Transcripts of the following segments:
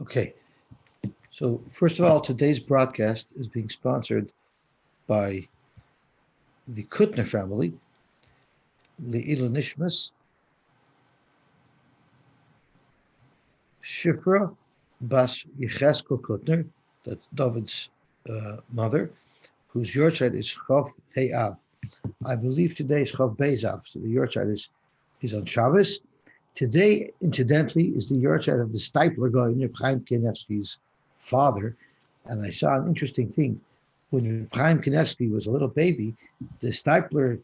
Okay, so first of all, today's broadcast is being sponsored by the Kuttner family, Le'ilu Nishmas, Shifra Bas Yecheskel Kuttner, that's David's mother, whose yortzeit is Chav Hey Av. I believe today is Chav Beis Av, so the yortzeit is on Shabbos. Today, incidentally, is the yortzeit of the Stipler going Reb Chaim Kanievsky's father. And I saw an interesting thing. When Reb Chaim Kanievsky was a little baby, the Stipler,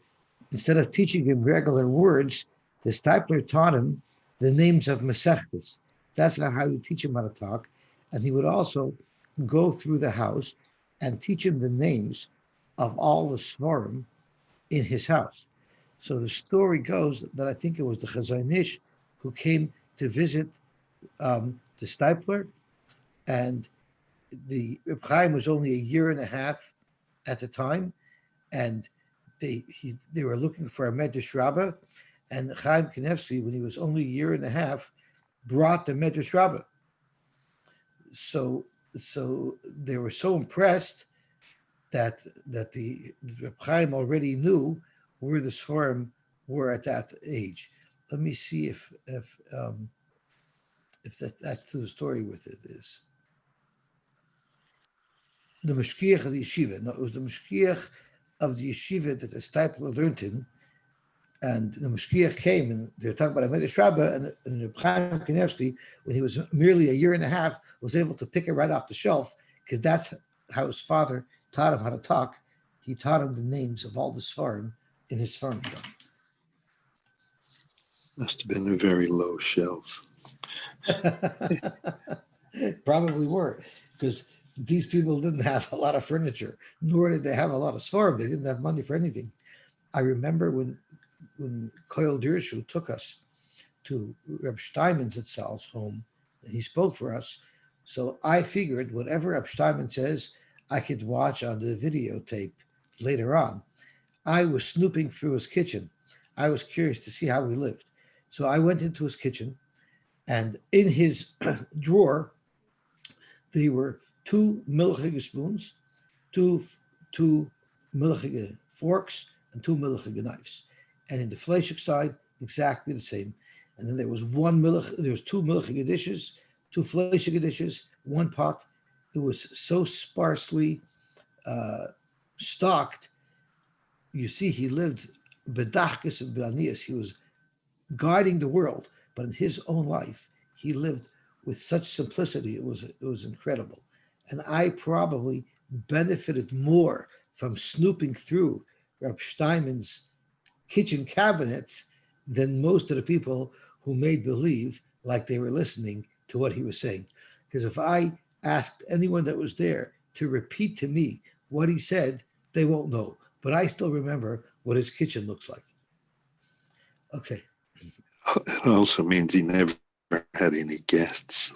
instead of teaching him regular words, the Stipler taught him the names of Masechtas. That's not how you teach him how to talk. And he would also go through the house and teach him the names of all the Svarim in his house. So the story goes that I think it was the Chazon Ish who came to visit the Stipler, and the Reb Chaim was only a year and a half at the time, and they were looking for a Medrash Rabbah, and Chaim Kanievsky, when he was only a year and a half, brought the Medrash Rabbah. So they were so impressed that the Reb Chaim already knew where the Sforim were at that age. Let me see if that's the story with it is. The Mashkiach of the yeshiva. No, it was the Mashkiach of the yeshiva that the Stipler learned in, and the Mashkiach came, and they were talking about a Medrash Rabbah, and Reb Chaim Kanievsky, when he was merely a year and a half, was able to pick it right off the shelf, because that's how his father taught him how to talk. He taught him the names of all the Sfarim in his Sfarim shop. Must have been a very low shelf. Probably were, because these people didn't have a lot of furniture, nor did they have a lot of Sfarim. They didn't have money for anything. I remember when Koyel Dirshu took us to Reb Steinman's at Sal's home, and he spoke for us. So I figured whatever Reb Steinman says, I could watch on the videotape later on. I was snooping through his kitchen. I was curious to see how he lived. So I went into his kitchen, and in his drawer, there were two milchige spoons, two milchige forks, and two milchige knives. And in the fleishik side, exactly the same. And then there was two milchige dishes, two fleishige dishes, one pot. It was so sparsely stocked. You see, he lived bedachkes and be'anias. He was guiding the world, but in his own life, he lived with such simplicity. It was incredible. And I probably benefited more from snooping through Reb Steinman's kitchen cabinets than most of the people who made believe like they were listening to what he was saying. Because if I asked anyone that was there to repeat to me what he said, they won't know. But I still remember what his kitchen looks like. Okay. It also means he never had any guests.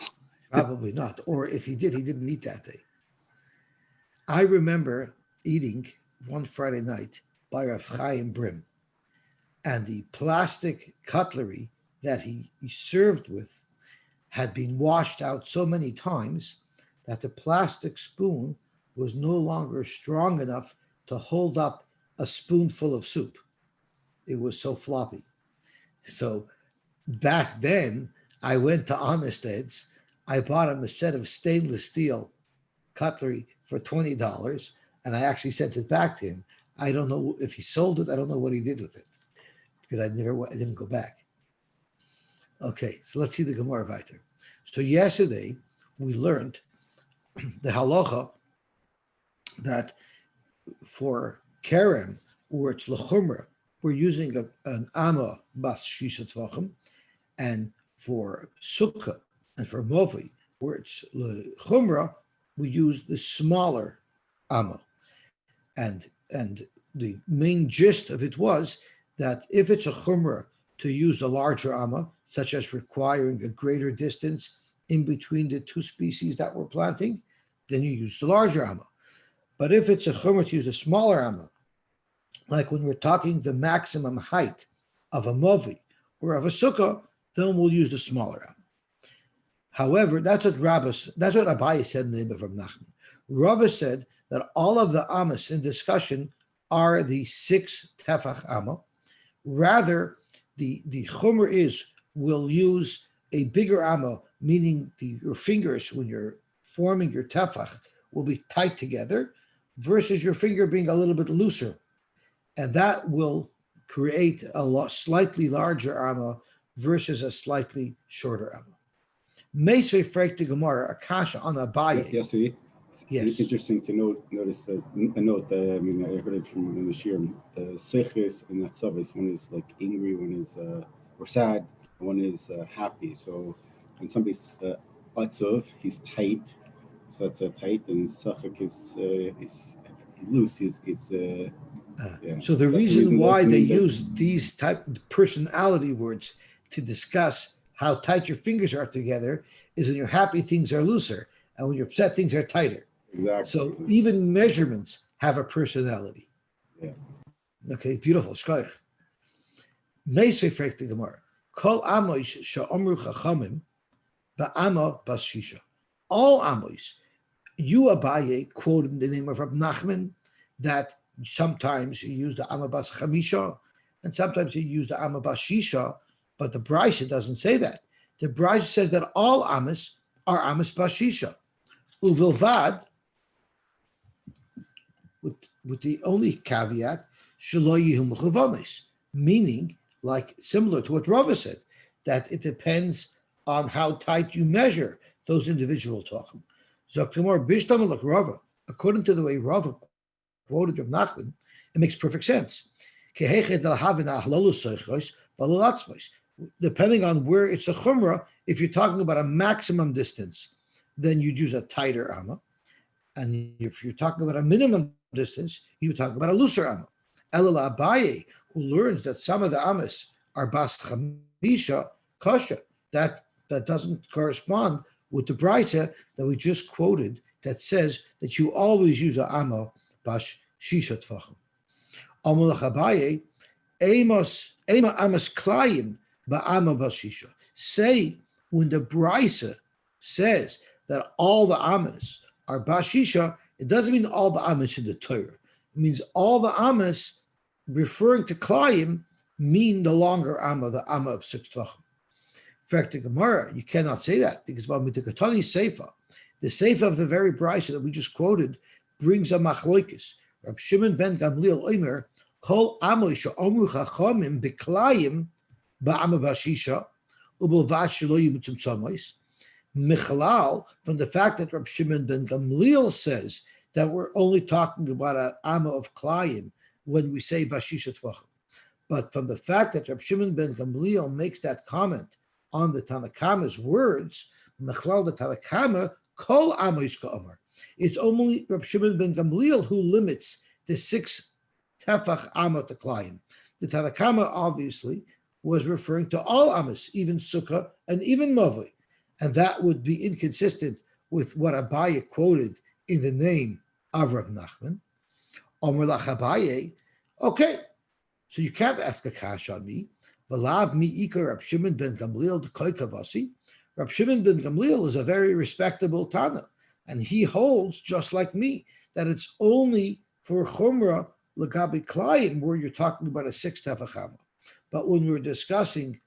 Probably not. Or if he did, he didn't eat that day. I remember eating one Friday night by Rav Chaim Brim, and the plastic cutlery that he served with had been washed out so many times that the plastic spoon was no longer strong enough to hold up a spoonful of soup. It was so floppy. So back then, I went to Honest Ed's. I bought him a set of stainless steel cutlery for $20, and I actually sent it back to him. I don't know if he sold it. I don't know what he did with it, because I didn't go back. Okay, so let's see the Gemara weiter. So yesterday, we learned the halacha that for kerem, where it's lechumra, we're using an amma bas shisha tvachim, and for sukkah and for movi, where it's lechumra, we use the smaller amma. And the main gist of it was that if it's a chumrah to use the larger amma, such as requiring a greater distance in between the two species that we're planting, then you use the larger amma. But if it's a chumrah to use a smaller amma, like when we're talking the maximum height of a movi or of a sukkah, then we'll use the smaller amma. However, that's what Abaye said in the name of Rav Nachman. Rava said that all of the amas in discussion are the 6 tefach amma. Rather, the chumr is we'll use a bigger amma, meaning your fingers when you're forming your tefach will be tight together, versus your finger being a little bit looser, and that will create a slightly larger amma versus a slightly shorter amma. Meisvei frek the Gemara, a kasha on Abaye. Yosy, Yes. It's interesting to notice that a note. I heard it from one of the Shirim. Seiches and Natzavis. One is like angry, one is or sad, one is happy. So when somebody's atzov, he's tight. So that's tight, and Sachik is loose. So the reason why they use these type of personality words to discuss how tight your fingers are together is when you're happy, things are looser, and when you're upset, things are tighter. Exactly. So even measurements have a personality. Yeah. Okay, beautiful. Shkoyach. Meisei frek the Gemara. Kol amois sha'omru chachamim ba'ama bas shisha. All amois. You, Abaye, quoted the name of Rab Nachman that sometimes you use the amma bas chamisha and sometimes you use the amma bas shisha, but the Brisa doesn't say that. The Brisa says that all amas are amas bas shisha. Uvilvad, with the only caveat, shelo yihu mechuvanis, meaning, like similar to what Rava said, that it depends on how tight you measure those individual talking. Rava, according to the way Rava quoted Rav Nachman, it makes perfect sense. Depending on where it's a chumrah, if you're talking about a maximum distance, then you'd use a tighter amma. And if you're talking about a minimum distance, you would talk about a looser amma. Elul Abaye, who learns that some of the ammas are bas chamisha kasha, that doesn't correspond with the Brisa that we just quoted that says that you always use a amma bas shisha tfachim. Amulach Abaye, ema amas klayim ba'ama bas shisha. Say when the Brisa says that all the amas are bas shisha, it doesn't mean all the amas in the Torah. It means all the amas referring to klayim mean the longer amma, the amma of 6 tvachim. In fact, the Gemara, you cannot say that because V'amitikatani Seifa, the Seifa of the very Brisa that we just quoted, brings a machloikis. Rab Shimon ben Gamliel Omer, Kol amoy she'omru chachamim b'klayim ba'ama b'shisha u'b'lvad shelo yimutzim tzamos. Michlal, from the fact that Rab Shimon ben Gamliel says that we're only talking about an amma of klayim when we say b'shisha tvachim. But from the fact that Rab Shimon ben Gamliel makes that comment on the Tanakama's words, Mechlal the Tanakama, Kol Amois Ka'amar. It's only Rab Shimon ben Gamliel who limits the 6 tefach amma to klayim. The Tanakama obviously was referring to all amas, even sukkah and even mavoi, and that would be inconsistent with what Abaye quoted in the name of Rav Nachman. Omer lach Abaye, okay, so you can't ask a kash on me. V'lav mi ikar Rab Shimon ben Gamliel d'koi kavasi. Rab Shimon ben Gamliel is a very respectable Tana, and he holds, just like me, that it's only for chumrah l'gabi klayim where you're talking about a 6 tefach amma. But when we're discussing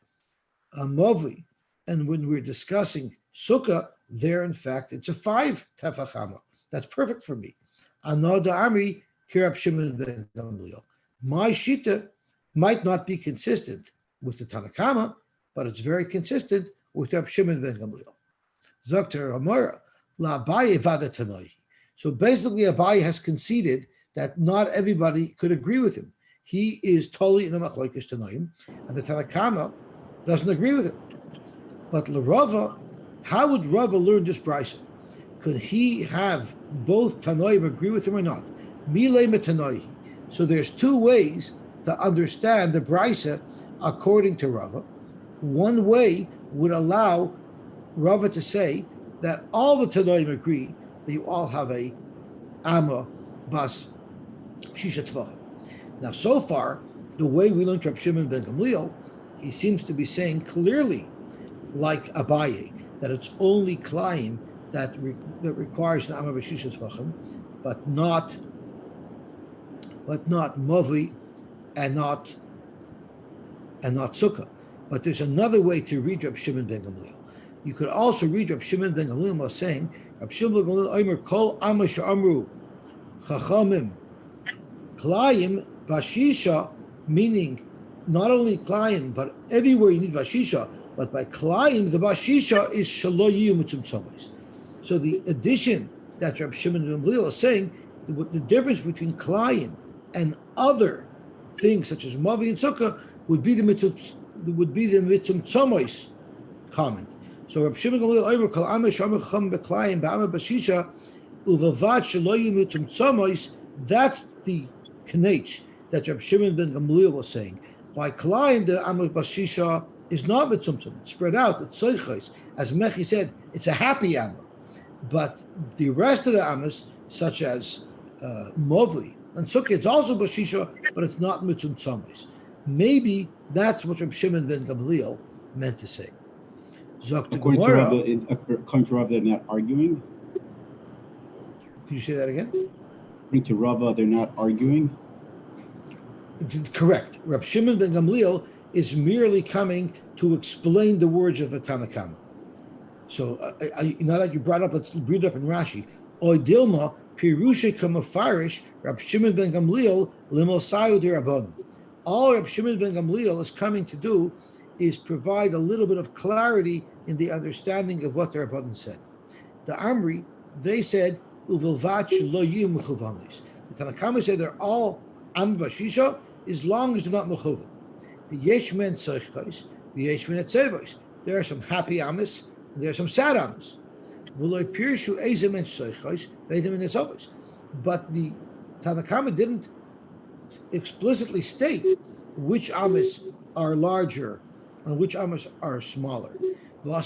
a mavi, and when we're discussing sukkah, there in fact it's a 5 tefach amma. That's perfect for me. Anoda Amri ki Rab Shimon ben Gamliel. My shita might not be consistent with the Tanakama, but it's very consistent with Rab Shimon ben Gamliel. Zokter Amora la Abaye vada tanoi. So basically, Abaye has conceded that not everybody could agree with him. He is totally in a machlokes tanoim, and the Tanakama doesn't agree with him. But L'Rava, how would Rava learn this brisa? Could he have both tanoim agree with him or not? Milei metanoi. So there's 2 ways to understand the brisa according to Rava. One way would allow Rava to say that all the Tanoim agree that you all have a Amma Bas Shisha Tvachim. Now, so far, the way we learned Rab Shimon ben Gamliel, he seems to be saying clearly, like Abaye, that it's only Klayim that requires an Amma B'Shisha Tvachim, but not Mavi and not Sukkah. But there's another way to read Rab Shimon ben Gamliel. You could also read Rab Shimon ben Gamliel as saying, Rab Shimon ben Gamliel Omer Kol Amma She'amru Chachamim Klayim Bashisha, meaning not only Klayim, but everywhere you need Bashisha, but by Klayim, the Bashisha is Shalo Yiyu Mitzum Tzomos. So the addition that Rab Shimon ben Gamliel is saying, the difference between Klayim and other things such as Mavi and Sukkah would be the Mitzum Tzomos comment. So Rab Shimon ben Gamliel Omer Kol Amma She'amru Chachamim Klayim Ba'ama Bashisha Uvavat Shalo Yiyu Mitzum Tzomos. That's the Knech that Rab Shimon ben Gamliel was saying. By Klayim, the Amma Bashisha is not mitzumtzum. It's spread out. It's soichos. As Mechi said, it's a happy Amma. But the rest of the Ammas, such as Movi and Sukkah, it's also Bashisha, but it's not mitzumtzamos. Maybe that's what Rab Shimon ben Gamliel meant to say. According to Rav, they're not arguing. Can you say that again? According to Rava, they're not arguing. Correct. Rab Shimon ben Gamliel is merely coming to explain the words of the Tanakama. So now that you brought up, let's read it up in Rashi. Oy Dilma Pirusha Kamafarish Rab Shimon ben Gamliel Limosayu de Rabbanim. All Rab Shimon ben Gamliel is coming to do is provide a little bit of clarity in the understanding of what the Rabbanim said. The Amri, they said Uvilvat Shelo Yiyu Mechuvanis. The Tanakama said they're all Am Bashisha as long as they're not Mechuvan. The Yeshmen Tzeichkos, the Yeshmen Etzevos. There are some happy Amis and there are some sad Amis. But the Tanakama didn't explicitly state which Amis are larger and which Amis are smaller. All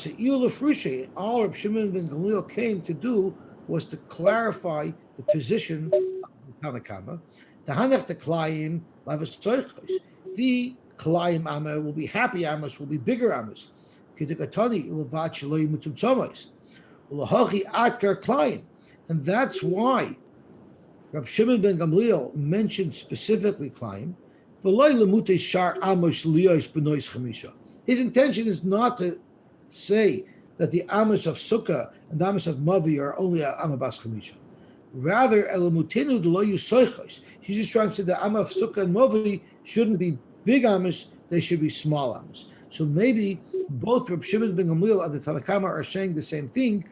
Reb Shimon ben Gamliel came to do was to clarify the position of the Tanakama. The Klayim Amma will be happy Amas, will be bigger Amas. And that's why Rab Shimon ben Gamliel mentioned specifically Klayim. His intention is not to say that the Amos of Sukkah and the Amos of Mavi are only Amma Bas Chamisha. Rather, he's just trying to say the Amma of Sukkah and Mavi shouldn't be big Amos, they should be small Amos. So maybe both Rab Shimon ben Gamliel and the Tanakama are saying the same thing,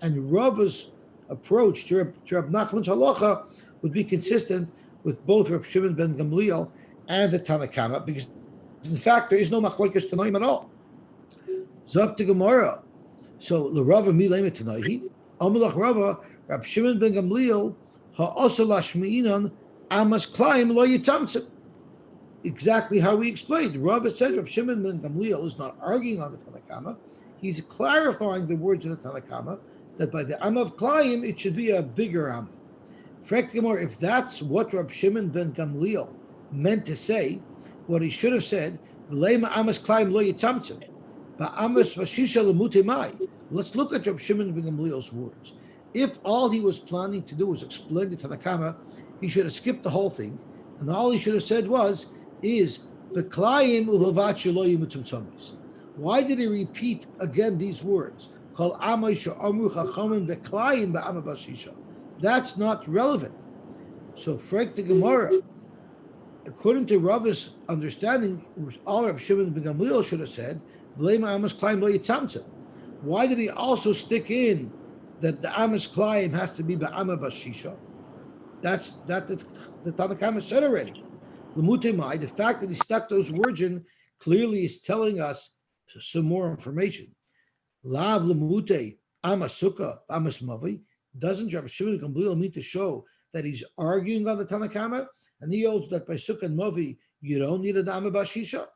and Rava's approach to Rab Nachman's halacha would be consistent with both Rab Shimon ben Gamliel and the Tanakama, because in fact there is no machlokes tanoim at all. Zok to Gemara. So the Rava milema tanoihi amalach Rava Rab Shimon ben Gamliel ha'osel lashmeinan amas Klayim lo yitzamtzim. Exactly how we explained. Rava said Rab Shimon ben Gamliel is not arguing on the Tanakama. He's clarifying the words of the Tanakama that by the Amma of Klayim it should be a bigger Amma. If that's what Rab Shimon ben Gamliel meant to say, what he should have said, V'leima Amas Klayim lo yitzamtzim, ba'amas vashisha lemute mai. Let's look at Rab Shimon ben Gamliel's words. If all he was planning to do was explain the Tanakama, he should have skipped the whole thing, and all he should have said is Beklayim uvavat shelo yiyu mitzum tzomos. Why did he repeat again these words? Kol amay she'amru chachamim beklayim ba'ama bashisha. That's not relevant. So, Frank the Gemara, according to Rava's understanding, all Rab Shimon ben Gamliel should have said, "V'leima amas klayim lo yitzamtzim." Why did he also stick in that the amas klayim has to be ba'ama bashisha? That's the Tanakama said already. The fact that he stuck those words in clearly is telling us some more information. Lav lemute amas sukkah amas mavi. Doesn't Rabbi Shimon Gamliel mean to show that he's arguing on the Tanakama, and he holds that by sukkah and mavi you don't need an amma bashisha?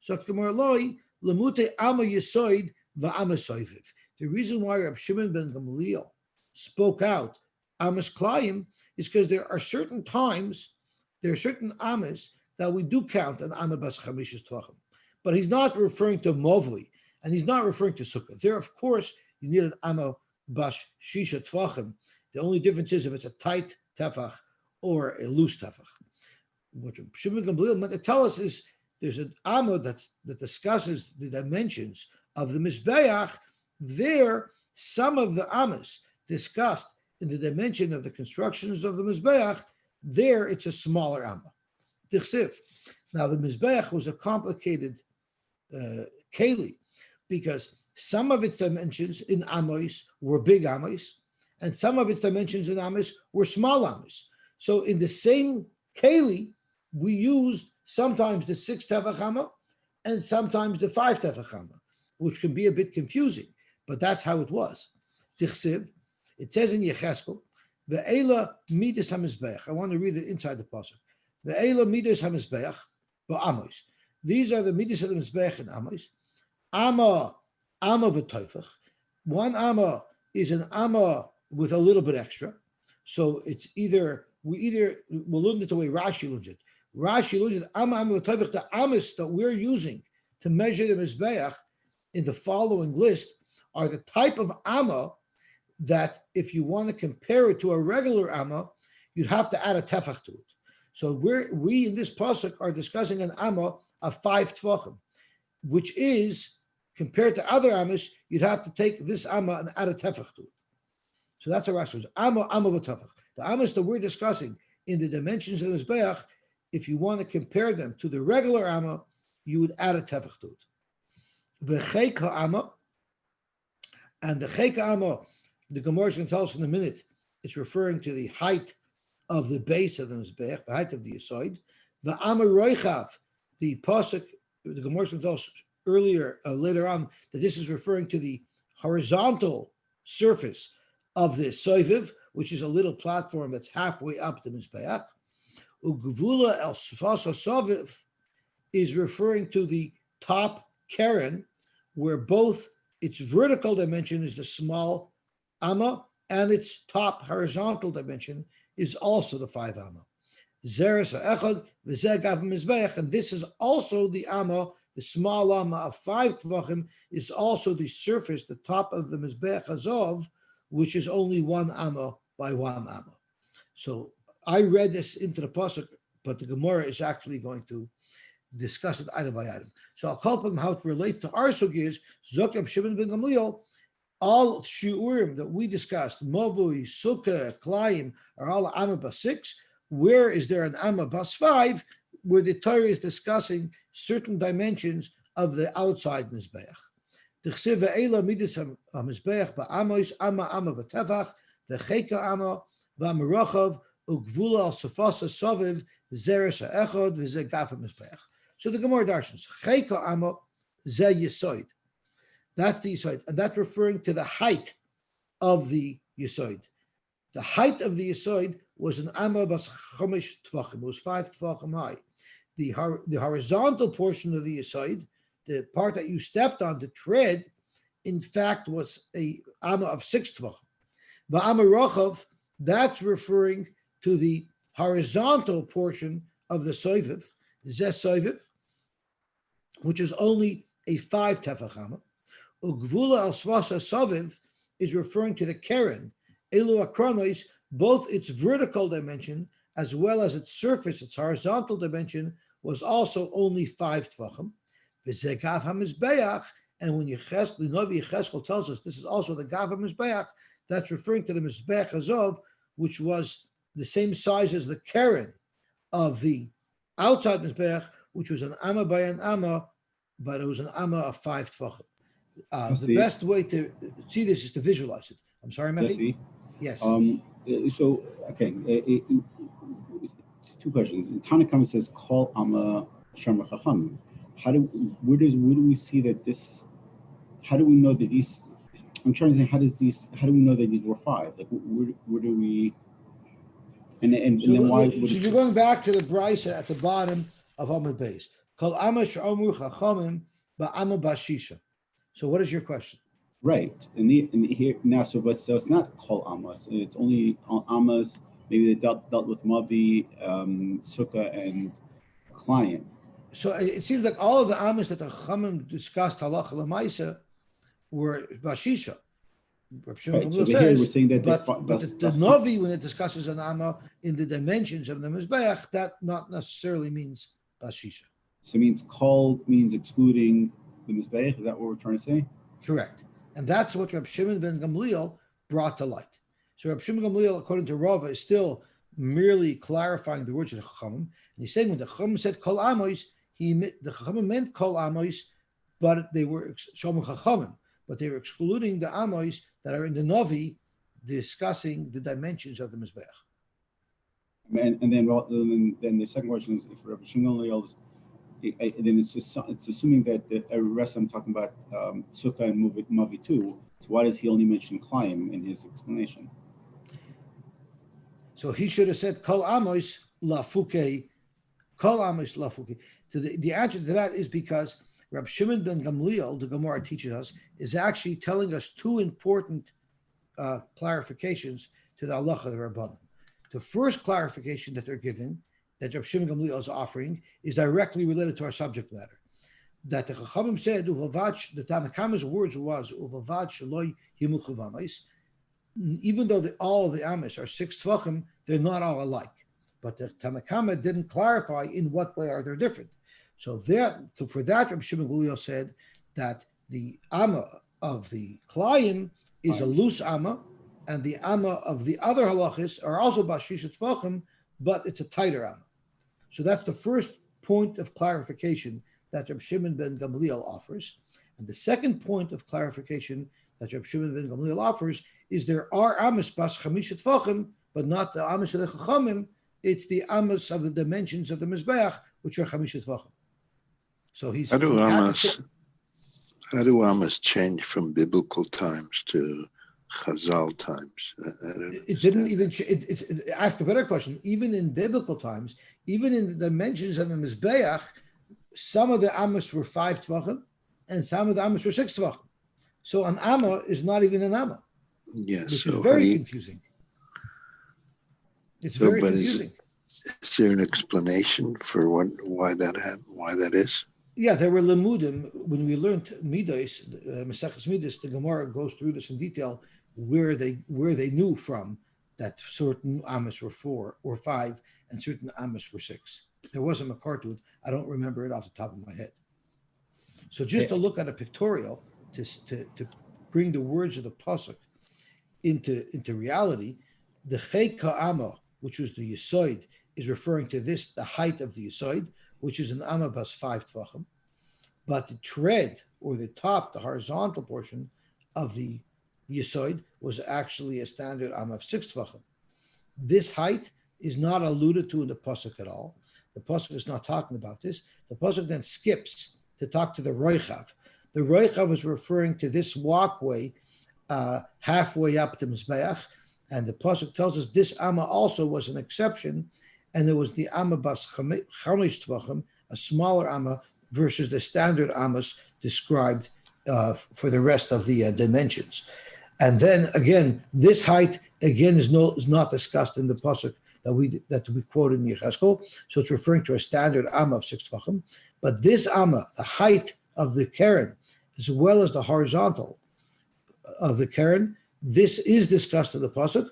So Gemara lemute amma yisoid va'ama soiviv. The reason why Rabbi Shimon ben Gamliel spoke out amas klayim is because there are certain times. There are certain amas that we do count an amma bas chamishas tvachim, but he's not referring to movli and he's not referring to sukkah. There, of course, you need an amma bash shisha tefachim. The only difference is if it's a tight tefach or a loose tefach. What Shimon Gamliel meant to tell us is there's an amma that discusses the dimensions of the Mizbeach. There, some of the ammas discussed in the dimension of the constructions of the Mizbeach, there it's a smaller amma. Tichsiv. Now the Mizbeach was a complicated keli because some of its dimensions in amos were big amos, and some of its dimensions in amos were small amos. So in the same keli, we used sometimes the 6 tefach amma and sometimes the 5 tefach amma, which can be a bit confusing, but that's how it was. Tichsiv, it says in Yecheskel, ve'ela midas hamizbeach. I want to read it inside the pasuk. Ve'ela midas hamizbeach ba'amos. These are the midas of the mizbeach and amos. Amma v'toifach. One amma is an amma with a little bit extra. So it's we'll learn it the way Rashi learns it. Rashi learns it, amma v'toifach, the amas that we're using to measure the mizbeach in the following list are the type of amma that if you want to compare it to a regular amma, you'd have to add a tefach to it. So we in this pasuk are discussing an amma of 5 tefachim, which is, compared to other ammas, you'd have to take this amma and add a tefach to it. So that's a Rashi says, amma v'tefach. The ammas that we're discussing in the dimensions of the Mizbeach, if you want to compare them to the regular amma, you would add a tefach to it. V'cheik ha'amma, and the cheik ha'amma, the Gemara is going to tell us in a minute, it's referring to the height of the base of the Mizbeach, the height of the Yesod. The Amma Roichav, the pasuk, the Gemara is going to tell us later on, that this is referring to the horizontal surface of the Soiviv, which is a little platform that's halfway up the Mizbeach. Ugvula el Sfasa Soviv is referring to the top Keren, where both its vertical dimension is the small amma, and its top horizontal dimension is also the 5 amma. Zeres ha'echad v'zeh gav mizbeach, and this is also the amma, the small amma of 5 tvachim, is also the surface, the top of the mizbeach hazov, which is only 1 amma by 1 amma. So I read this into the pasuk, but the Gemara is actually going to discuss it item by item. So I'll call them how it relates to our sugiyas. Zok Shimon ben Gamliel. All shiurim that we discussed, Mavui, Sukkah, Klaim, are all Amma bas 6. Where is there an Amma bas 5, where the Torah is discussing certain dimensions of the outside Mizbeach? T'chsev ve'ela midas ha-Mizbeach ba'amos, Amma v'tefach, v'cheika Amma, v'amarachav, ugvula al sefasa soviv, zeres ha'echad, v'zeh gaf ha-Mizbeach. So the Gemara darshans, cheika Amma, zeh yisoid. That's the Yesod, and that's referring to the height of the Yesod. The height of the Yesod was an amma bas chomish tvachim. It was 5 tvachim high. The horizontal portion of the Yesod, the part that you stepped on to tread, in fact, was a amma of 6 tvachim. The amma rochav, that's referring to the horizontal portion of the soiviv, zeh soiviv, which is only a 5 tefach amma. Ugvula al svasa saviv is referring to the keren, elu akronos, both its vertical dimension as well as its surface, its horizontal dimension, was also only 5 tvachim. V'zeh gav hamizbeach, and when the Novi Yecheskel tells us this is also the gav hamizbeach, that's referring to the mizbeach hazov, which was the same size as the keren of the outside mizbeach, which was an amma by an amma, but it was an amma of 5 tvachim. The best way to see this is to visualize it. I'm sorry, Matthew? Yes. So, okay, 2 questions. Tanakh says, "Call Amma Shomer Chacham." Where do we see that this? How do we know that these? I'm trying to say, how do we know that these were 5? Like, where do we? And then why? So you're going back to the brisa at the bottom of Amud Beis. Call Amma Shomer Chachamim ba'Amma Bashisha. So what is your question? Right, and here now, so it's not called Amos. It's only Amos. Maybe they dealt with Mavi, Sukkah, and Client. So it seems like all of the Amos that the Chachamim discussed halacha l'maisa were Bashisha. Reb Shimon Right. Gamliel So here we're says, saying that but the Novi, when it discusses an Amma in the dimensions of the Mizbeach, that not necessarily means Bashisha. So it means call means excluding the Mizbeach. Is that what we're trying to say? Correct. And that's what Reb Shimon ben Gamliel brought to light. So Reb Shimon Gamliel, according to Rava, is still merely clarifying the words of the Chachamim. And he's saying when the Chachamim said Kol Amos, the Chachamim meant Kol Amos, but they were Shomim Chachamim, but they were excluding the Amos that are in the Novi, discussing the dimensions of the Mizbeach. And then the second question is, if Rabbi Shimon Gamliel is, then it's assuming that the rest I'm talking about Sukkah and Mavi too. So why does he only mention Klayim in his explanation? So he should have said Kol Amos Lafuke, Kol Amos Lafuke. So the answer to that is because Rab Shimon ben Gamliel, the Gemara teaches us, is actually telling us two important clarifications to the halacha of the Rabbanan. The first clarification that they're giving, that Rab Shimon Gamliel is offering, is directly related to our subject matter. That the Chachamim said, the Tanakama's words was, even though all of the Amos are 6 Tvachim, they're not all alike. But the Tanakama didn't clarify in what way are they different. So for that, Rab Shimon Gamliel said that the Amma of the Klayim is a loose Amma, and the Amma of the other halachis are also Bashisha Tvachim, but it's a tighter Amma. So that's the first point of clarification that Reb Shimon ben Gamliel offers. And the second point of clarification that Reb Shimon ben Gamliel offers is there are Amos bas Chamisha Tvachim, but not the Amos of the Chachamim. It's the Amos of the dimensions of the Mizbeach, which are Chamisha Tvachim. So he's... How do Amos change from biblical times to Chazal times? It didn't even. Ask a better question. Even in biblical times, even in the dimensions of the Mizbeach, some of the Amos were 5 Tvachim, and some of the Amos were 6 Tvachim. So an Amma is not even an Amma. Yes, which is very confusing. It's very confusing. Is there an explanation for why that is? Yeah, there were lemudim. When we learned Midas, Maseches Midas, the Gemara goes through this in detail, where they knew from that certain Amos were 4 or 5 and certain Amos were 6. There was a makar to it. I don't remember it off the top of my head. So just to look at a pictorial to bring the words of the pasuk into reality, the Chei Ka'ama, which was the Yosy, is referring to this, the height of the Yosy, which is an Amma bas 5 Tvachim. But the tread, or the top, the horizontal portion of the Yosy was actually a standard Amma of 6 Tvachim. This height is not alluded to in the pasuk at all. The pasuk is not talking about this. The pasuk then skips to talk to the Roichav. The Roichav is referring to this walkway halfway up to Mizbeach, and the pasuk tells us this Amma also was an exception, and there was the Amma bas Chamish Tvachim, a smaller Amma, versus the standard Ammas described for the rest of the dimensions. And then again, this height again is not discussed in the pasuk that we quoted in Yechezkel. So it's referring to a standard Amma of 6 Tvachim. But this Amma, the height of the Keren, as well as the horizontal of the Keren, this is discussed in the pasuk,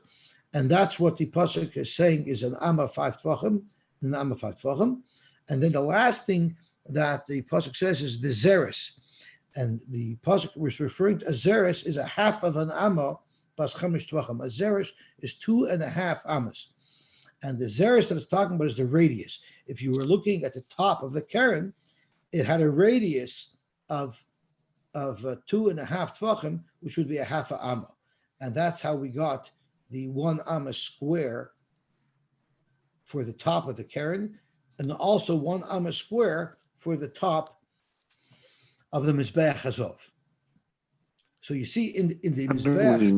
and that's what the pasuk is saying is an Amma 5 Tvachim, an Amma 5 Tvachim. And then the last thing that the pasuk says is the Zeres, and the pasuk was referring to a Zeres is a half of an Amma bas Chamish Tvachim. A Zeres is 2.5 Ammas, and the Zeres that it's talking about is the radius. If you were looking at the top of the Keren, it had a radius of 2.5 Tvachim, which would be a half a Amma, and that's how we got the 1 Amma square for the top of the Keren, and also 1 Amma square for the top of the Mizbeach Hazov. So you see in the Mizbeach...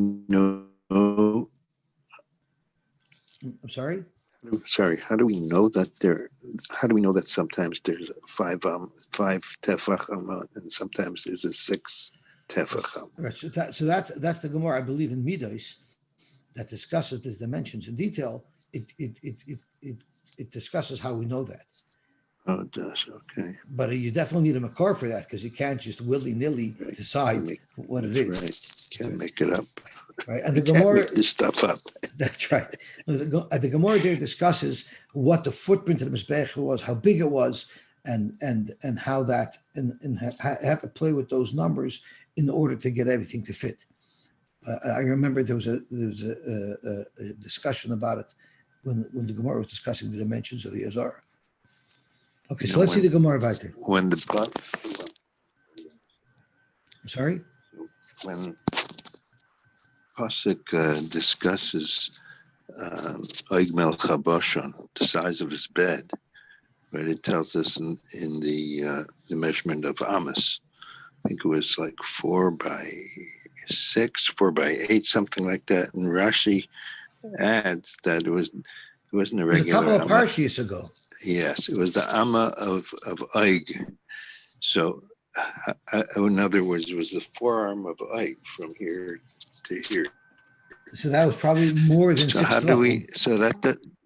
I'm sorry? How do we know that sometimes there's 5 tefach and sometimes there's a 6 tefach? Right, so that's the Gemara, I believe, in Midas, that discusses the dimensions in detail. It discusses how we know that. Oh, it does. Okay. But you definitely need a makar for that, because you can't just willy-nilly decide what it is. Right. Can't make it up. Right? And You the can't Gemara, make this stuff up. that's right. The Gemara there discusses what the footprint of the Mizbech was, how big it was, and how that and had to play with those numbers in order to get everything to fit. I remember there was a discussion about it when the Gemara was discussing the dimensions of the Azara. Okay, so let's see the Gemara weiter. When the I'm sorry? when Pasuk discusses Oigmel Chaboshon, the size of his bed, right? It tells us in the measurement of Amos. I think it was like 4x6, 4x8, something like that. And Rashi adds that it wasn't a regular. A couple of Amma. parshias ago. Yes, it was the Amma of Oig. So, in other words, it was the forearm of Oig from here to here. So that was probably more than So 6 how do we? tefachim.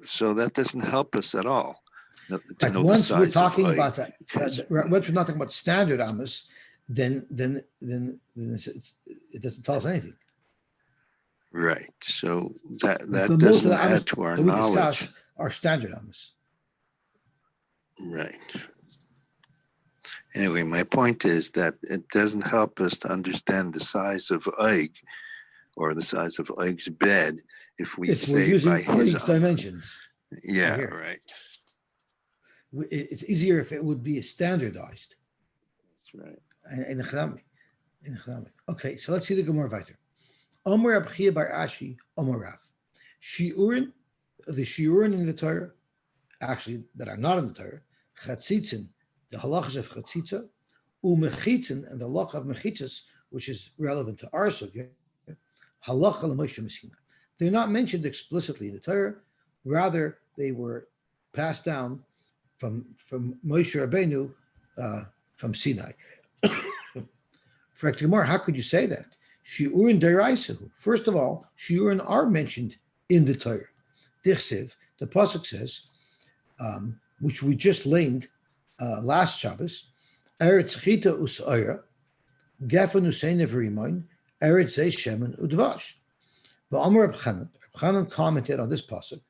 So that doesn't help us at all. Like once we're talking about that, once we're not talking about standard Amos, then it doesn't tell us anything. Right. So that Most of doesn't the add Amos to our that we knowledge. discuss are standard Amos. Right. Anyway, my point is that it doesn't help us to understand the size of Oig or the size of Oig's bed if we If say we're using by his Oig's dimensions. Yeah, here. right. It's easier if it would be standardized. That's right. In Chami. Okay, so let's see the Gemara weiter. Omer Abchia bar Ashi, Omer Rav. Shiurin, the Shiurin in the Torah, actually that are not in the Torah, Chatzitzin, the halachas of Chatzitza, Umechitzin, and the halacha of Mechitzas, which is relevant to our subject, halacha l'Moshe Messina. They're not mentioned explicitly in the Torah, rather they were passed down from Moshe Rabbeinu from Sinai. For Gemara, how could you say that? Shiurin deraisahu. First of all, shiurin are mentioned in the Torah. Dichsev, the pasuk says, which we just learned last Shabbos, Eretz chita us'oira, gefen usein evrimain, Eretz zeh shemen udvash. V'amar Reb Chanan commented on this pasuk.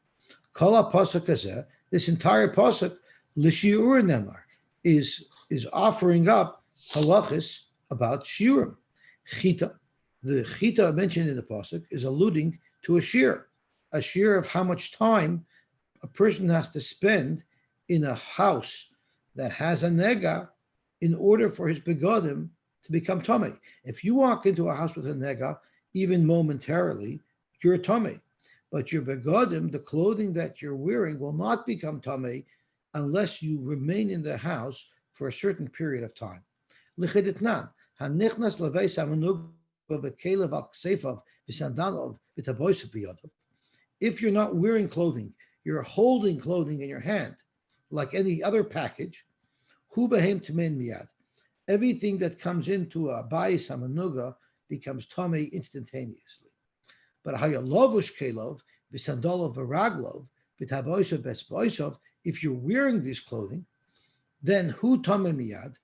Kol pasuk hazeh, this entire pasuk, l'shiurin nemar, is offering up halachis about shiurim. Chita, the chita mentioned in the pasuk is alluding to a shear of how much time a person has to spend in a house that has a nega in order for his begodim to become tummy. If you walk into a house with a nega, even momentarily, you're tummy. But your begodim, the clothing that you're wearing, will not become tummy unless you remain in the house for a certain period of time. L'chiditnan, hanichnas leveis hamanug b'kelev al kseifav v'sandalav v'taboisav b'yadav. If you're not wearing clothing, you're holding clothing in your hand, like any other package. Hu b'hem tamein miyad. Everything that comes into a bayis hamanuga becomes tamei instantaneously. But hayalavush kelov v'sandalav v'raglov v'taboisav b'esboisav. If you're wearing this clothing, then hu tamei miyad.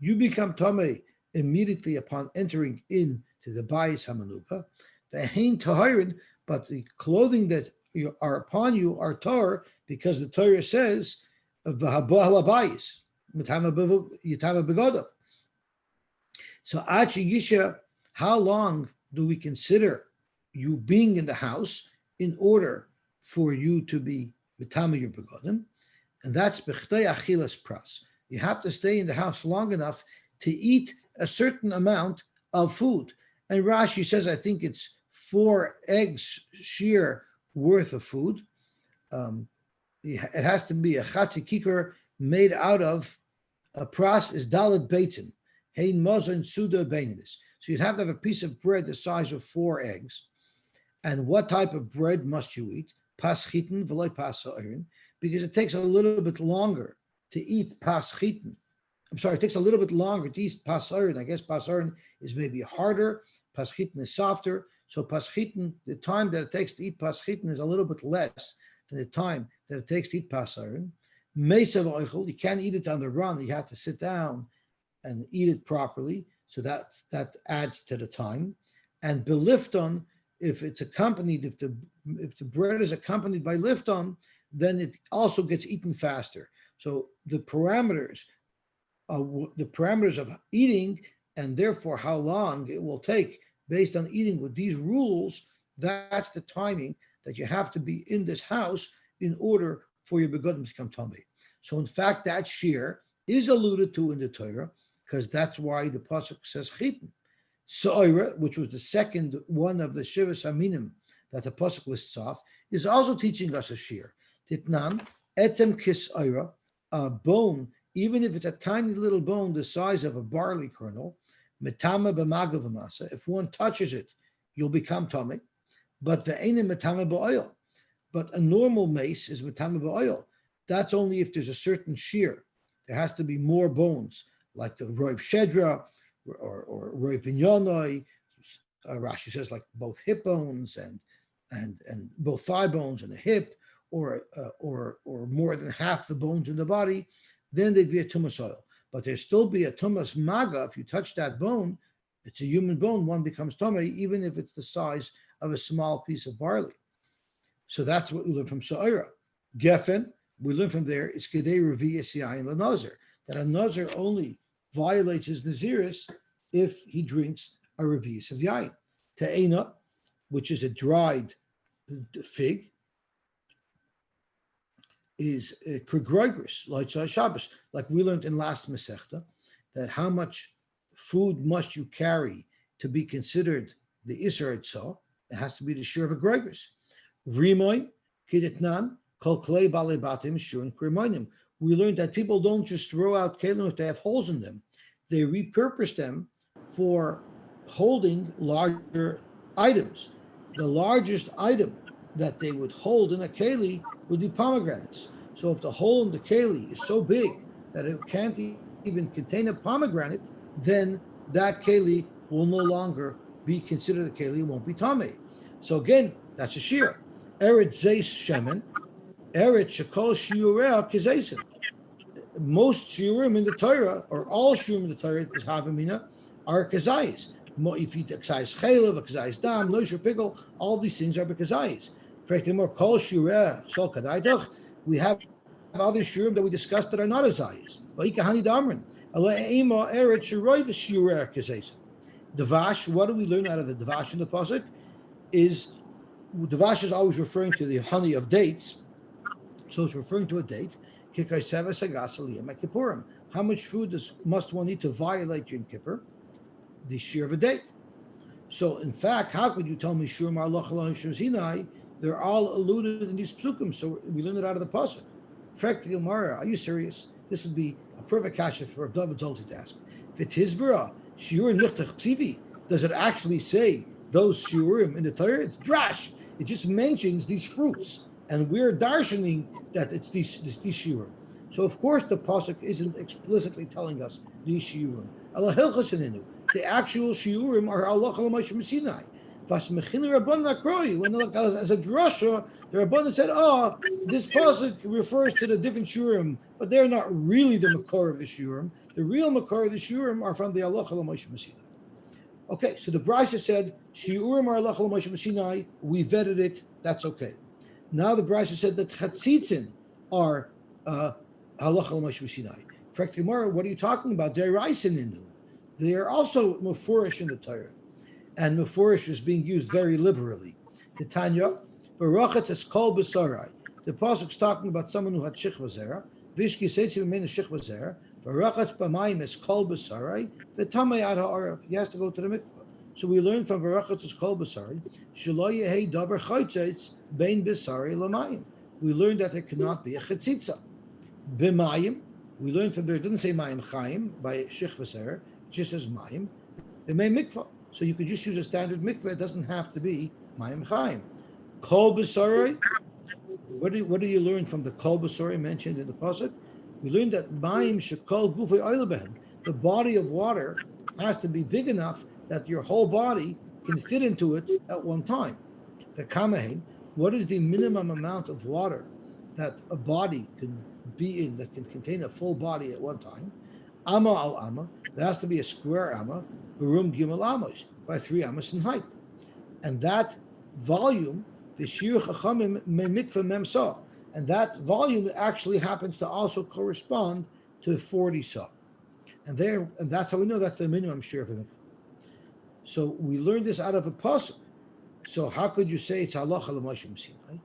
You become tamei immediately upon entering into the bayis hamanuga. The hein tahirin, but the clothing that are upon you are tar, because the Torah says v'habah labayis yitama begodav. So achi yisha, how long do we consider you being in the house in order for you to be v'tama your begodim? And that's b'chtei achilas pras. You have to stay in the house long enough to eat a certain amount of food. And Rashi says, I think it's 4 eggs shear worth of food. It has to be a chatzi kikar made out of a pras is dalet beitzim, hein mazon suda beinis. So you'd have to have a piece of bread the size of 4 eggs. And what type of bread must you eat? Pas chitin v'loy pas ha'orin, because it takes a little bit longer to eat pas chitin. I'm sorry, it takes a little bit longer to eat pas ha'orin. I guess pas ha'orin is maybe harder. Pas chitin is softer. So pas chitin, the time that it takes to eat pas chitin is a little bit less than the time that it takes to eat pas ha'orin. Meisav oichel, you can't eat it on the run. You have to sit down and eat it properly. So that adds to the time. And belifton, if it's accompanied, if the bread is accompanied by lifton, then it also gets eaten faster. So the parameters of eating, and therefore how long it will take based on eating with these rules, that's the timing that you have to be in this house in order for your begotten to become tummy. So in fact, that shear is alluded to in the Torah, because that's why the pasuk says chitin. So'ira, which was the second one of the Shivas Aminim that the pasuk lists off, is also teaching us a shear. Titnan etzem kis oira, a bone, even if it's a tiny little bone the size of a barley kernel, metama b'magav masa. If one touches it, you'll become tummy. But the einim metama b'oil. But a normal mace is metama b'oil. That's only if there's a certain shear. There has to be more bones, like the roiv shedra or roiv pinyanoi. Rashi says like both hip bones and both thigh bones and the hip, or more than half the bones in the body. Then there'd be a tumas oil. But there'd still be a tumas maga. If you touch that bone, it's a human bone, one becomes tummy, even if it's the size of a small piece of barley. So that's what we learn from Sa'ira. Geffen, we learn from there, is Kedei Revi'is Yain LaNazir, that a Nazir only violates his Naziris if he drinks a Revi'is of Yain. Te'ena, which is a dried fig, is Krigroigris, like Shabbos, like we learned in last Masechta, that how much food must you carry to be considered the Isser Itzah? It has to be the share of a Groigris. Rimoy, Kiditnan, Kol Klei Bale Batim, Shurin Krimonim. We learned that people don't just throw out kelim if they have holes in them. They repurpose them for holding larger items. The largest item that they would hold in a keli would be pomegranates. So if the hole in the keli is so big that it can't even contain a pomegranate, then that keli will no longer be considered a keli, it won't be tamei. So again, that's a shear. Eretz zeis shemen, eretz shekol shiurea kizeisim. Most shiurim in the Torah, or all shiurim in the Torah, is havamina, are kazayis. If you kazayis chaylev, kazayis dam, noisher pickle, all these things are kazayis. More kol shiurea sol kadaydach. We have other shiurim that we discussed that are not azayis. Vayikahani damrin. Allah ema eretz shiroiv shiurea kazeisim. Devash, what do we learn out of the Devash in the pasuk? Is Devash is always referring to the honey of dates, so it's referring to a date. How much food must one eat to violate Yom Kippur? The shear of a date. So, in fact, how could you tell me Shur Marlach Sinai? They're all alluded in these psukim, so we learn it out of the pasuk. Frek Gemara, are you serious? This would be a perfect kasha for David Zolti to ask. If it is Bura, Shiur Nichtach Tzivi, does it actually say those shiurim in the Torah? It's drash. It just mentions these fruits, and we're darshaning that it's these shiurim. So of course the pasuk isn't explicitly telling us these shiurim. Allah hilchasininu. The actual shiurim are Allah Moshe Sinai. Vas mechin Rabban Nakroi. When as a drasha, the Rabban said, "Oh, this pasuk refers to the different shiurim, but they're not really the makor of the shiurim. The real makor of the shiurim are from the Allah Moshe Sinai." Okay, so the Brisa said, Shiurim are Allah Moshe Sinai, we vetted it, that's okay. Now the Brisa said that Chatzitzin are Allah Moshe Sinai. Frek Gemara, what are you talking about? They're Reisin. They are also Mefurish in the Torah. And Mefurish is being used very liberally. Titania, Barachat es Kol B'Sarai. The pasuk's talking about someone who had Shichva Zera. Vishki Seitzim Mena Shichva Zera. Barachat B'Mayim es Kol B'Sarai. V'Tamay Ad HaArav. He has to go to the mikveh. So we learn from Barachat es Kol B'Sarai. Shelo Yehei Davar Chaytzitz Bein B'Sarai L'Mayim. We learned that there cannot be a Chetzitza. B'Mayim. We learned from there, it doesn't say Mayim Chaim by Shichva Zera. It just says Mayim. B'May Mikveh. So you could just use a standard mikveh. It doesn't have to be Mayim Chaim. Kol B'Sarai. What do you learn from the Kol B'Sarai mentioned in the pasuk? We learned that Mayim Shekol Gufei Oil Behen. The body of water has to be big enough that your whole body can fit into it at one time. The Kamahin. What is the minimum amount of water that a body can be in, that can contain a full body at one time? Amma al Amma. It has to be a square amma, barum gimel amos, by 3 amos in height. And that volume, v'shir chachamim memikva memsa, and that volume actually happens to also correspond to 40 saw. And that's how we know that's the minimum share of a mikvah. So we learned this out of a pasuk. So how could you say it's halacha l'Moshe Sinai?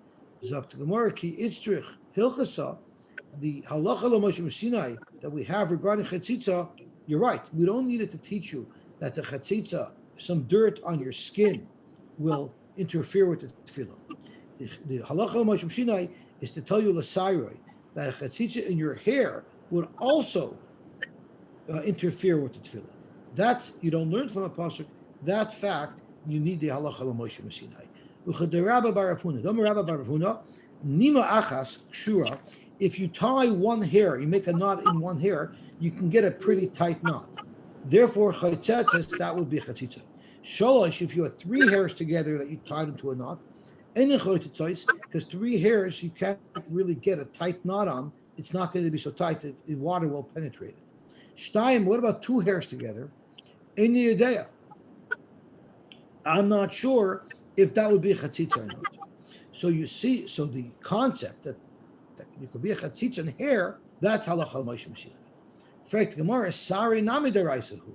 Zok Gemara ki itzrich hilchasa, the halacha l'Moshe Sinai that we have regarding chatzitza. You're right. We don't need it to teach you that the chatzitza, some dirt on your skin, will interfere with the tefillah. The halacha l'Moshe Sinai is to tell you l'sayroi that a chatzitza in your hair would also interfere with the tefillah. That you don't learn from a pasuk. That fact you need the halacha l'Moshe Sinai. Uchederabba barafuna, Dom Rabba barafuna, nima achas kshura. If you tie one hair, you make a knot in one hair, you can get a pretty tight knot. Therefore, chaytzetzes, that would be chatzitza. Sholosh, if you have 3 hairs together that you tied into a knot, because 3 hairs you can't really get a tight knot on. It's not going to be so tight that the water will penetrate it. Shtayim, what about 2 hairs together? Any idea? I'm not sure if that would be a chatzitza or not. So you see, so the concept that you could be a chatzitza in hair, that's halacha l'Moshe Sinai. In fact, Gemara is sari nami deraisahu.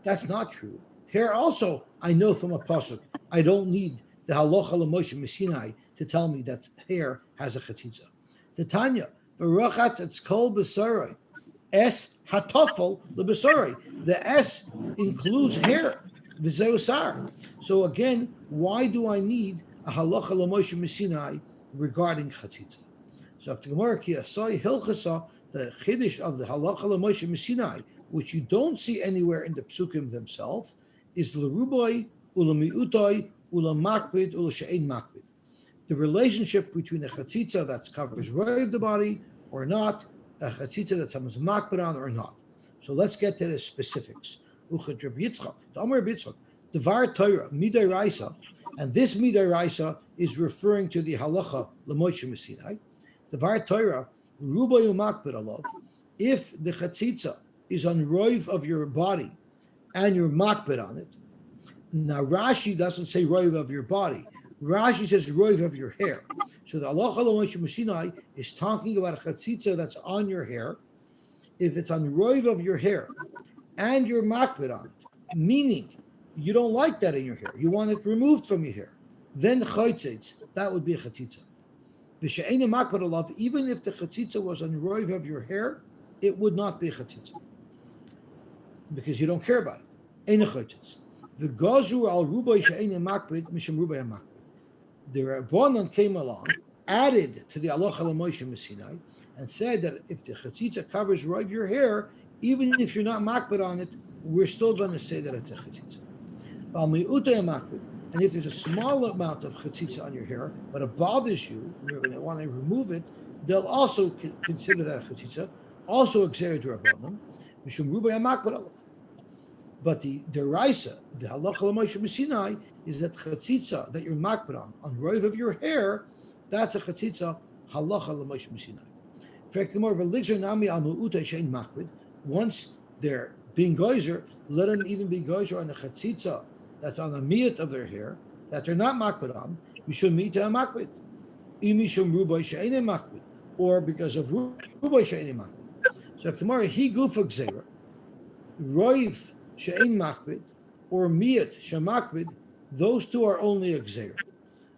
That's not true. Hair also, I know from a pasuk, I don't need the halacha l'Moshe Sinai to tell me that hair has a chatzitza. The Tanya, v'rachat it's kol b'sarai, es hatofel l'b'sarai. The S includes hair. So again, why do I need a halacha l'Moshe Sinai regarding chatzitza? So the Gemara ki asai hilchasa, the chiddush of the halacha l'Moshe Sinai, which you don't see anywhere in the psukim themselves, is l'rubai u'l'mi'utai u'l'makbid u'l'she'ein makbid. The relationship between a chatzitza that covers roiv the body or not, a chatzitza that someone's makbid on or not. So let's get to the specifics. Devar Torah midaraisa, and this midaraisa is referring to the halacha l'Moshe Sinai. Devar Torah rubayu makbid alav. If the chatzitza is on roiv of your body and you're makbid on it, now Rashi doesn't say roiv of your body. Rashi says roiv of your hair. So the halacha l'Moshe Sinai is talking about a chatzitza that's on your hair. If it's on roiv of your hair and you're makbid on it, meaning you don't like that in your hair, you want it removed from your hair, then chaytzitz, that would be a chatzitza. V'she'ein makbid alav, even if the chatzitza was on roiv of your hair, it would not be a chatzitza because you don't care about it. Ein chaytzitz. V'gazu al rubai she'ein makbid mishum rubai makbid. The Rabbanan came along, added to the halacha l'Moshe Sinai, and said that if the chatzitza covers roiv your hair, even if you're not makbid on it, we're still going to say that it's a chatzitza. And if there's a small amount of chatzitza on your hair, but it bothers you, and you're going to want to remove it, they'll also consider that a chatzitza, also exer to Rabbanan, mishum rubai makbid alav. But the deraisa, the halacha l'Moshe Sinai, is that chatzitza that you're makbid on roiv of your hair, that's a chatzitza halacha l'Moshe Sinai. In fact, the more of a ligzer nami al mu'utay shein makbid. Once they're being geyser, let them even be geyser on the chatzitza that's on the miyat of their hair that they're not makbid on. Mishum mita makbid, mishum rubai she'ein makbid, or because of rubai she'ein makbid. So tomorrow he gufa gzeira, roiv she'ein makbid, or miyat shemakbid. Those 2 are only a gzeira.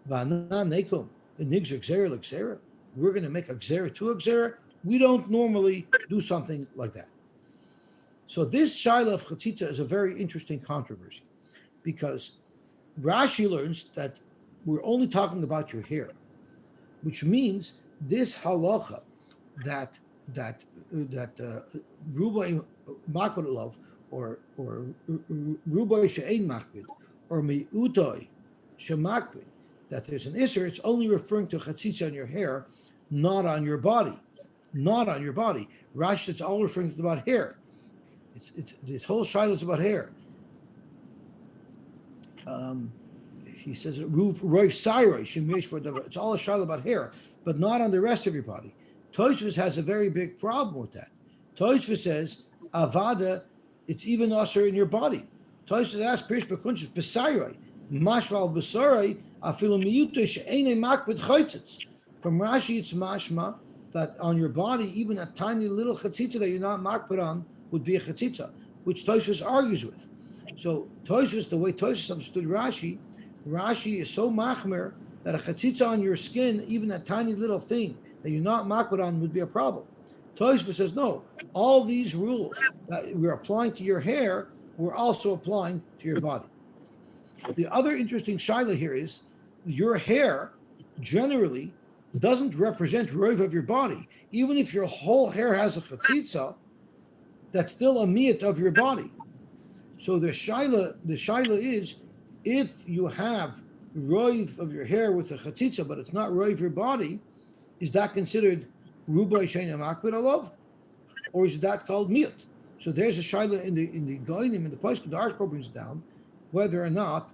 V'ana nekom enigzer gzeira l'gzeira. We're going to make a gzeira to a gzeira. We don't normally do something like that. So this shaila of chatzitza is a very interesting controversy because Rashi learns that we're only talking about your hair, which means this halacha that rubai makbid alav or rubai she'ein makbid or mi'utoi shemakbid, that there's an isser, it's only referring to chatzitza on your hair, not on your body. Not on your body. Rashi, it's all referring to about hair. It's this whole shaila is about hair. He says it's all a shaila about hair, but not on the rest of your body. Tosfos has a very big problem with that. Tosfos says avada it's even usher in your body. Toshis asks Pirish Bekunshis Besairai, Mashval Besarai, Afilu Miyuto She'ene Makbet Chaitzitz. From Rashi, it's mashma that on your body, even a tiny little chatzitza that you're not makbet on would be a chatzitza, which Toshis argues with. So Toshis, the way Toshis understood Rashi, Rashi is so machmer that a chatzitza on your skin, even a tiny little thing that you're not makbet on, would be a problem. Toshis says no. All these rules that we're applying to your hair, we're also applying to your body. The other interesting shaila here is your hair generally doesn't represent rov of your body. Even if your whole hair has a chatzitza, that's still a miyat of your body. So the shaila is, if you have rov of your hair with a chatzitza, but it's not rov of your body, is that considered rubai sheina makbid alav, or is that called miyat? So there's a shaila in the goinim, in the poskim, the Arshko brings down whether or not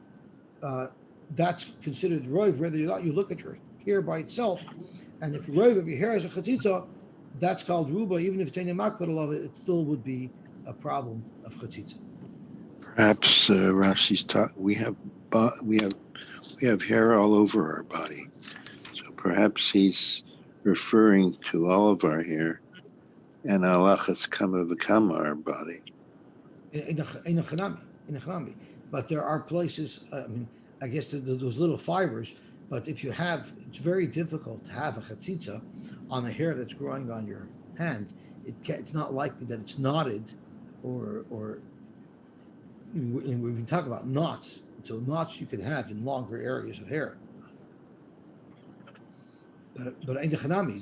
that's considered rov, whether or not you look at your hair by itself, and if rov of your hair has a chatzitza, that's called ruba. Even if it's in a makbid alav, it still would be a problem of chatzitza. Perhaps Rashi's taught we have hair all over our body, so perhaps he's referring to all of our hair, and halachas kama v'kama our body. In a chanami. But there are places. I guess those little fibers. But if you have, it's very difficult to have a chatzitza on the hair that's growing on your hand. It's not likely that it's knotted, or we can talk about knots. So knots you can have in longer areas of hair. But in the chanami,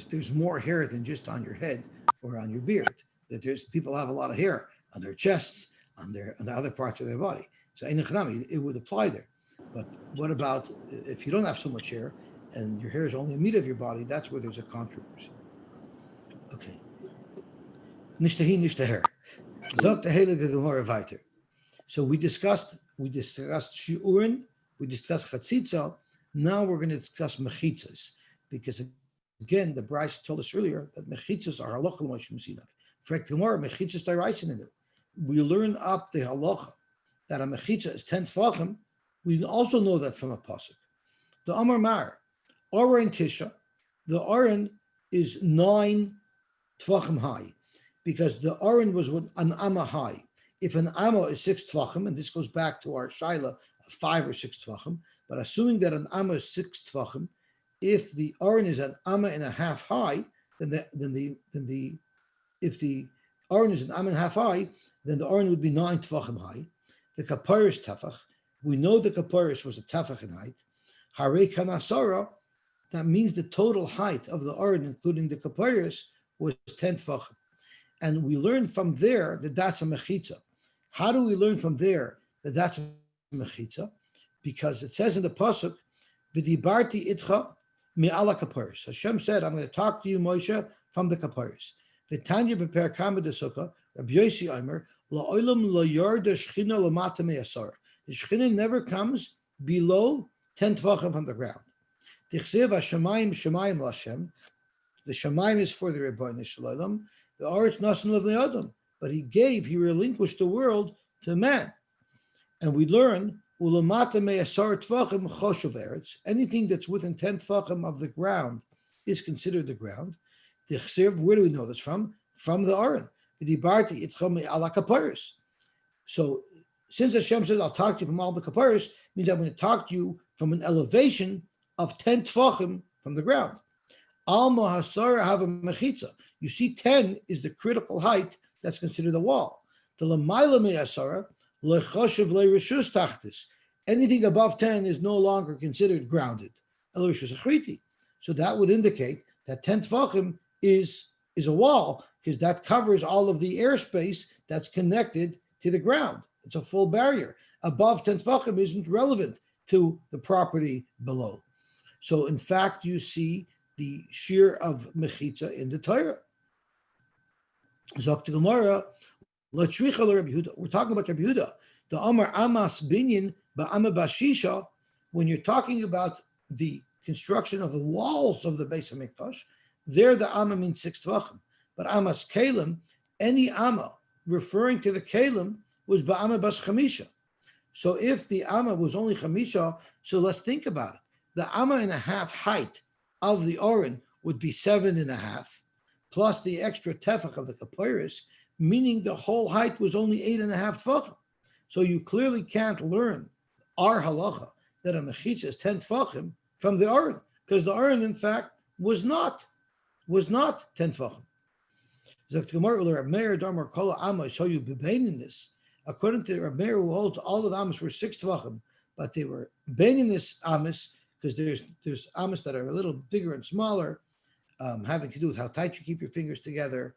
there's more hair than just on your head or on your beard. That there's people have a lot of hair on their chests, on the other parts of their body. So in the chanami, it would apply there. But what about if you don't have so much hair and your hair is only a meat of your body? That's where there's a controversy. Okay. Nishtahi nishtaher. Zok tehele v'gemara vayter. So we discussed shiurin, we discussed chatzitza. Now we're going to discuss mechitzas, because again, the Bryce told us earlier that mechitzas are halacha l'moshe Sinai. For tomorrow, mechitzas daraisen in it. We learn up the halacha that a mechitza is 10 tefachim. We also know that from a pasuk. The Amar Mar, Aron Tisha, the Aron is 9 tefachim high, because the Aron was with an amma high. If an amma is 6 tefachim, and this goes back to our shaila of 5 or 6 tefachim, but assuming that an amma is 6 tefachim, if the Aron is an amma and a half high, if the Aron is an amma and a half high, then the Aron would be 9 tefachim high. The kaparis tefach, we know the kaparis was a tefach in height. Harei kanasara, that means the total height of the Aron, including the kaparis, was 10 tefachim. And we learn from there that that's a mechitza. How do we learn from there that that's a mechitza? Because it says in the pasuk, "V'dibarti itcha me'ala kaparis." Hashem said, "I'm going to talk to you, Moshe, from the kaparis." V'tanya b'per kama desukah, Rabbi Yosy Omer, la'olam la'yarda shchina l'mata me'asar. The shchina never comes below 10 tefachim from the ground. Tichsev hashamayim shamayim l'Hashem. The shamayim is for the Rebbeinu Shalom. The aretz nasan l'vnei adam. But he relinquished the world to man. And we learn, ulamata me'asar tefachim choshev eretz. Anything that's within 10 tefachim of the ground is considered the ground. Tichsev, where do we know this from? From the Aron. V'dibarti itcha me'ala kaparis. So, since Hashem says, I'll talk to you from all the kaparis, means I'm going to talk to you from an elevation of 10 tefachim from the ground. Alma hasara have a mechitza. You see, 10 is the critical height that's considered a wall. The lamaila me'asara lechoshev le'rishus tachtis. Anything above 10 is no longer considered grounded. Elrishus achriti. So that would indicate that 10 tefachim is a wall, because that covers all of the airspace that's connected to the ground. It's a full barrier. Above 10 tefachim isn't relevant to the property below. So in fact, you see the shear of mechitza in the Torah. Zok to Gemara, we're talking about Rabbi Yehuda. The Amar Amas Binyan Ba'ama Bashisha, when you're talking about the construction of the walls of the Beis HaMikdash, there the Amma means 6 tefachim. But Amas Kalim, any Amma referring to the Kalim was Ba'ama Bas Chamisha. So if the Amma was only Chamisha, so let's think about it. The Amma and a half height of the Oren would be 7.5, plus the extra tefach of the Kapiris, meaning the whole height was only 8.5 tefachim. So you clearly can't learn our halacha that a mechitza is 10 tefachim from the Oren, because the Oren, in fact, was not 10 tefachim. According to Reb Meir, who holds all of the amas were 6 tefachim, but they were beininus amas, because there's amas that are a little bigger and smaller, having to do with how tight you keep your fingers together,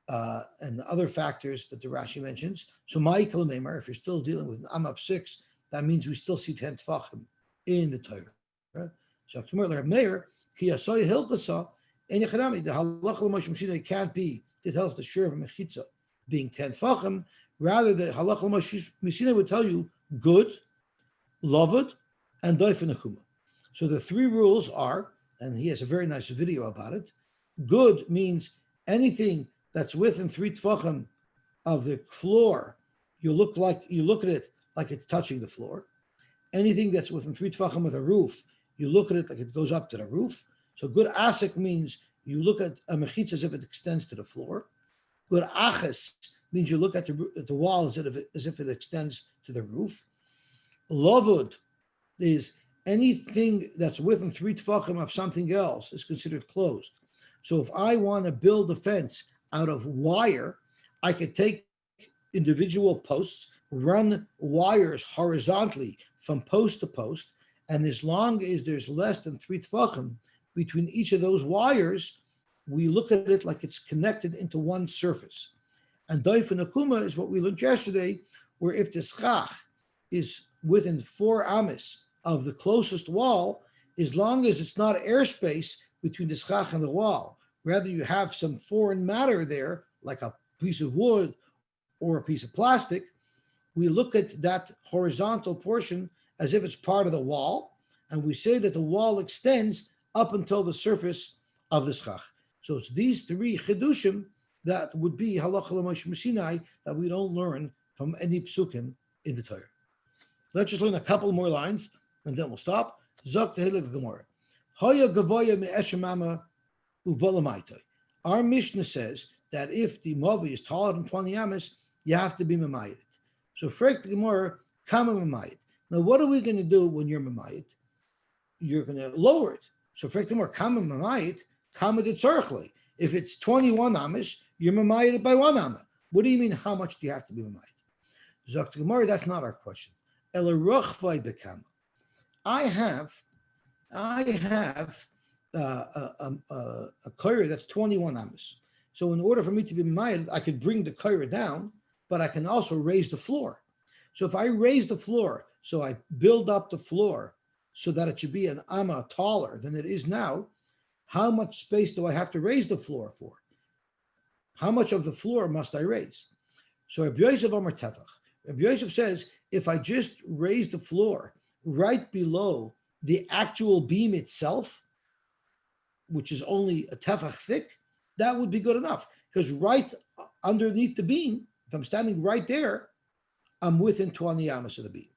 and other factors that the Rashi mentions. So Ma'ikal Meimar, if you're still dealing with an amma of 6, that means we still see 10 tefachim in the Torah. Right? So Reb Meir, ki yasoy hilchasa, the halacha l'moshe mishina can't be to tell us the share of a mechitza being 10 tefachim. Rather, the halacha l'moshe mishina would tell you good, loved, and doifen akuma. So the 3 rules are, and he has a very nice video about it. Good means anything that's within 3 tefachim of the floor, you look at it like it's touching the floor. Anything that's within 3 tefachim of the roof, you look at it like it goes up to the roof. So good asik means you look at a mechitza as if it extends to the floor. Good aches means you look at the wall as if it extends to the roof. Lovud is anything that's within 3 tefachim of something else is considered closed. So if I want to build a fence out of wire, I could take individual posts, run wires horizontally from post to post, and as long as there's less than 3 tefachim between each of those wires, we look at it like it's connected into one surface. And doifen akuma is what we learned yesterday, where if the schach is within 4 amis of the closest wall, as long as it's not airspace between the schach and the wall, rather you have some foreign matter there, like a piece of wood or a piece of plastic, we look at that horizontal portion as if it's part of the wall, and we say that the wall extends up until the surface of the schach. So it's these 3 chidushim that would be halacha l'moshe Sinai that we don't learn from any psukim in the Torah. Let's just learn a couple more lines, and then we'll stop. Zok tehilek Gemara. Hoya gavoya me'eshem amma u'bolamaitoi. Our Mishnah says that if the mavi is taller than 20 amas, you have to be memayit. So frek the Gemara, kama memayit. Now, what are we going to do when you're memayit? You're going to lower it. So frek the Gemara, kama memayit, kama detzorchle. If it's 21 amas, you're memayit by 1 amma. What do you mean? How much do you have to be memayit? Zok the Gemara, that's not our question. I have a koira that's 21 amas. So in order for me to be ma'ayed, I could bring the koira down, but I can also raise the floor. So if I raise the floor, so I build up the floor so that it should be an amma taller than it is now, how much space do I have to raise the floor for? How much of the floor must I raise? So Rabbi Yosef Amar Tefach. Rabbi Yosef says, if I just raise the floor right below the actual beam itself, which is only a tefach thick, that would be good enough. Because right underneath the beam, if I'm standing right there, I'm within 20 amas of the beam.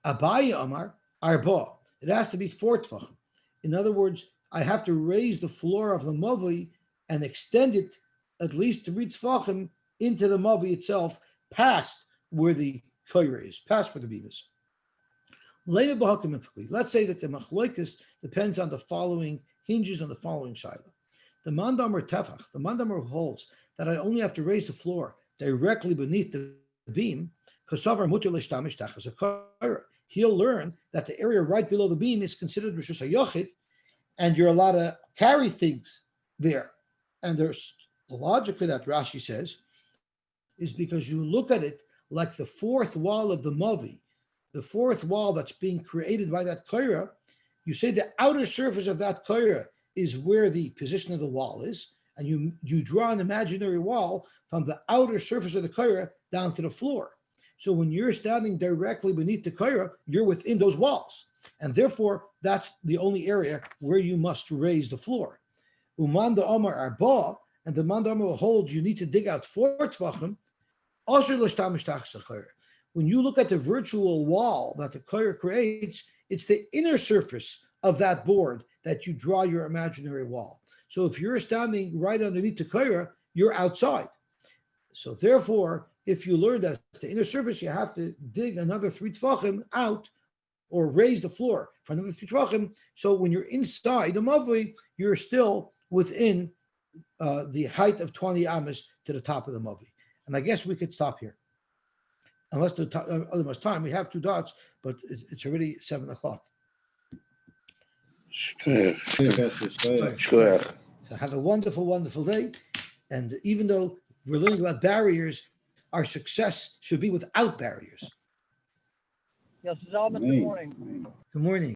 Abaye Amar Arba. It has to be 4 tefachim. In other words, I have to raise the floor of the mavi and extend it at least 3 tefachim into the mavi itself, past where the koira is, past where the beam is. Let's say that the machloikus depends on the following, hinges on the following shaila. The mandamar tefach, the mandamar holds that I only have to raise the floor directly beneath the beam, he'll learn that the area right below the beam is considered rishus hayochid, and you're allowed to carry things there. And there's the logic for that, Rashi says, is because you look at it like the 4th wall of the mavi, the 4th wall that's being created by that koira. You say the outer surface of that koira is where the position of the wall is, and you draw an imaginary wall from the outer surface of the koira down to the floor. So when you're standing directly beneath the koira, you're within those walls, and therefore that's the only area where you must raise the floor. Umanda Omar Arba, and the Manda Omar holds you need to dig out 4 tvachim When you look at the virtual wall that the koyer creates, it's the inner surface of that board that you draw your imaginary wall. So if you're standing right underneath the koyer, you're outside. So therefore, if you learn that it's the inner surface, you have to dig another 3 tefachim out or raise the floor for another 3 tefachim. So when you're inside the mavli, you're still within the height of 20 amas to the top of the mavli. And I guess we could stop here. Unless the otherwise time, we have 2 dots, but it's already 7 o'clock. Shkoyach. Shkoyach. So have a wonderful, wonderful day. And even though we're learning about barriers, our success should be without barriers. Yes, gentlemen, good morning. Good morning.